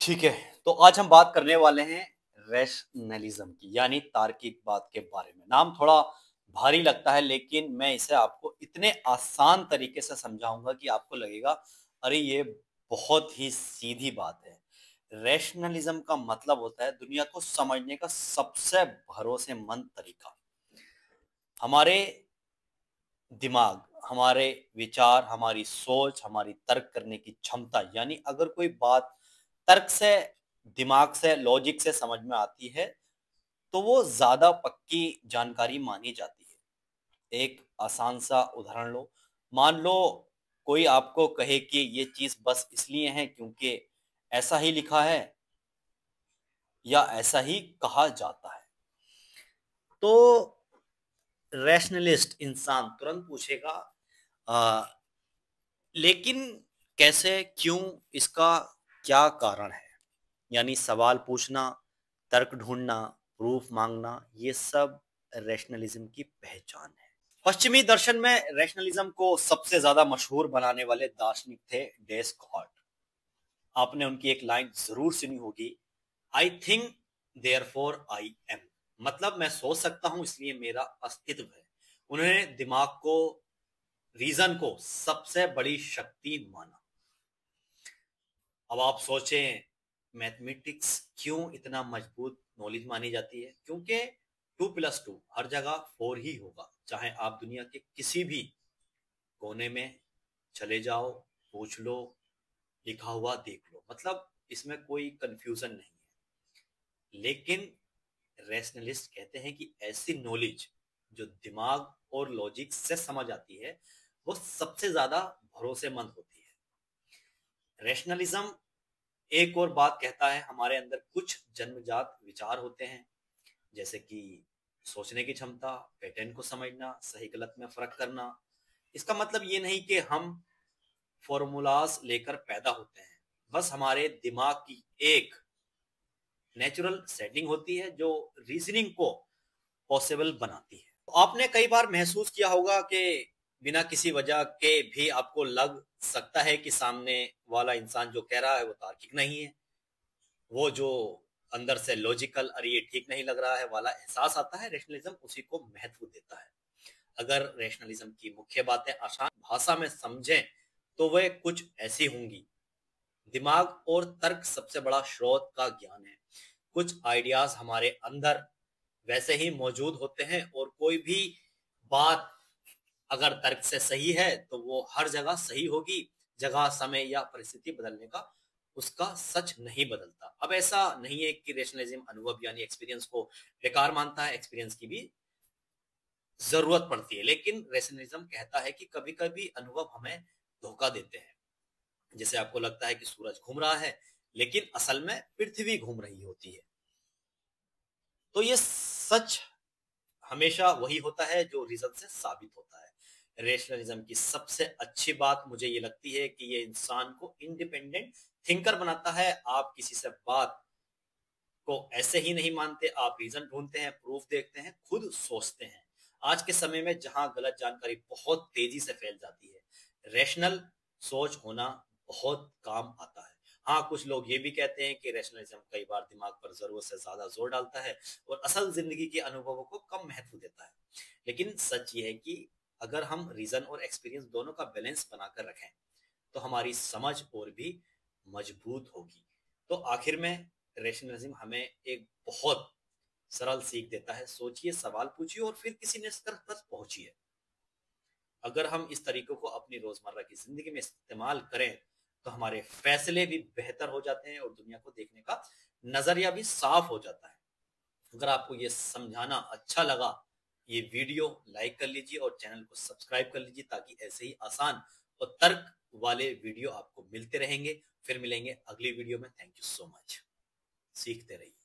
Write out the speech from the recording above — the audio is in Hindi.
ठीक है, तो आज हम बात करने वाले हैं रैशनलिज्म की, यानी तार्किक बात के बारे में। नाम थोड़ा भारी लगता है, लेकिन मैं इसे आपको इतने आसान तरीके से समझाऊंगा कि आपको लगेगा, अरे ये बहुत ही सीधी बात है। रैशनलिज्म का मतलब होता है दुनिया को समझने का सबसे भरोसेमंद तरीका। हमारे दिमाग, हमारे विचार, हमारी सोच, हमारी तर्क करने की क्षमता, यानी अगर कोई बात तर्क से, दिमाग से, लॉजिक से समझ में आती है, तो वो ज़्यादा पक्की जानकारी मानी जाती है। एक आसान सा उदाहरण लो। मान लो कोई आपको कहे कि ये चीज़ बस इसलिए है क्योंकि ऐसा ही लिखा है या ऐसा ही कहा जाता है। तो रैशनलिस्ट इंसान तुरंत पूछेगा, अ, लेकिन कैसे, क्यों, इसका क्या कारण है? यानी सवाल पूछना, तर्क ढूंढना, प्रूफ मांगना, ये सब रैशनलिज्म की पहचान है। पश्चिमी दर्शन में रैशनलिज्म को सबसे ज्यादा मशहूर बनाने वाले दार्शनिक थे डेस्कार्ट। आपने उनकी एक लाइन जरूर सुनी होगी, I think therefore I am. मतलब मैं सोच सकता हूं इसलिए मेरा अस्तित्व है। उन्होंने दिमाग को, रीजन को सबसे बड़ी शक्ति माना। अब आप सोचें, मैथमेटिक्स क्यों इतना मजबूत नॉलेज मानी जाती है? क्योंकि 2+2 हर जगह 4 ही होगा, चाहे आप दुनिया के किसी भी कोने में चले जाओ, पूछ लो, लिखा हुआ देख लो। मतलब इसमें कोई कंफ्यूजन नहीं है। लेकिन रैशनलिस्ट कहते हैं कि ऐसी नॉलेज जो दिमाग और लॉजिक से समझ आती है, वो सबसे ज्यादा भरोसेमंद होती है। रैशनलिज्म एक और बात कहता है, हमारे अंदर कुछ जन्मजात विचार होते हैं, जैसे कि सोचने की क्षमता, पैटर्न को समझना, सही गलत में फर्क करना। इसका मतलब ये नहीं कि हम फॉर्मूलाज लेकर पैदा होते हैं, बस हमारे दिमाग की एक नेचुरल सेटिंग होती है जो रीजनिंग को पॉसिबल बनाती है। तो आपने कई बार महसूस किया होगा कि बिना किसी वजह के भी आपको लग सकता है कि सामने वाला इंसान जो कह रहा है वो तार्किक नहीं है। वो जो अंदर से लॉजिकल, अरे ये ठीक नहीं लग रहा है वाला एहसास आता है, रैशनलिज्म उसी को महत्व देता है। अगर रैशनलिज्म की मुख्य बातें आसान भाषा में समझें तो वह कुछ ऐसी होंगी। दिमाग और तर्क सबसे बड़ा स्रोत का ज्ञान है। कुछ आइडियाज हमारे अंदर वैसे ही मौजूद होते हैं, और कोई भी बात अगर तर्क से सही है तो वो हर जगह सही होगी। जगह, समय या परिस्थिति बदलने का उसका सच नहीं बदलता। अब ऐसा नहीं है कि रैशनलिज्म अनुभव यानी एक्सपीरियंस को बेकार मानता है, एक्सपीरियंस की भी जरूरत पड़ती है। लेकिन रैशनलिज्म कहता है कि कभी कभी अनुभव हमें धोखा देते हैं। जैसे आपको लगता है कि सूरज घूम रहा है, लेकिन असल में पृथ्वी घूम रही होती है। तो ये सच हमेशा वही होता है जो रीजन से साबित होता है। रेशनलिज्म की सबसे अच्छी बात मुझे ये लगती है कि ये इंसान को इंडिपेंडेंट थिंकर बनाता है। आप किसी से बात को ऐसे ही नहीं मानते, आप रीजन ढूंढते हैं, प्रूफ देखते हैं, खुद सोचते हैं। आज के समय में जहां गलत जानकारी बहुत तेजी से फैल जाती है, रैशनल सोच होना बहुत काम आता है। हाँ, कुछ लोग ये भी कहते हैं कि रैशनलिज्म कई बार दिमाग पर जरूरत से ज्यादा जोर डालता है और असल जिंदगी के अनुभवों को कम महत्व देता है। लेकिन सच ये है कि अगर हम रीजन और एक्सपीरियंस दोनों का बैलेंस बनाकर रखें तो हमारी समझ और भी मजबूत होगी। तो आखिर में रैशनलिज्म हमें एक बहुत सरल सीख देता है, सोचिए, सवाल पूछिए और फिर किसी निष्कर्ष पर पहुंचिए। अगर हम इस तरीकों को अपनी रोजमर्रा की जिंदगी में इस्तेमाल करें तो हमारे फैसले भी बेहतर हो जाते हैं और दुनिया को देखने का नजरिया भी साफ हो जाता है। अगर आपको ये समझाना अच्छा लगा, ये वीडियो लाइक कर लीजिए और चैनल को सब्सक्राइब कर लीजिए, ताकि ऐसे ही आसान और तर्क वाले वीडियो आपको मिलते रहेंगे। फिर मिलेंगे अगली वीडियो में। Thank you so much. सीखते रहिए।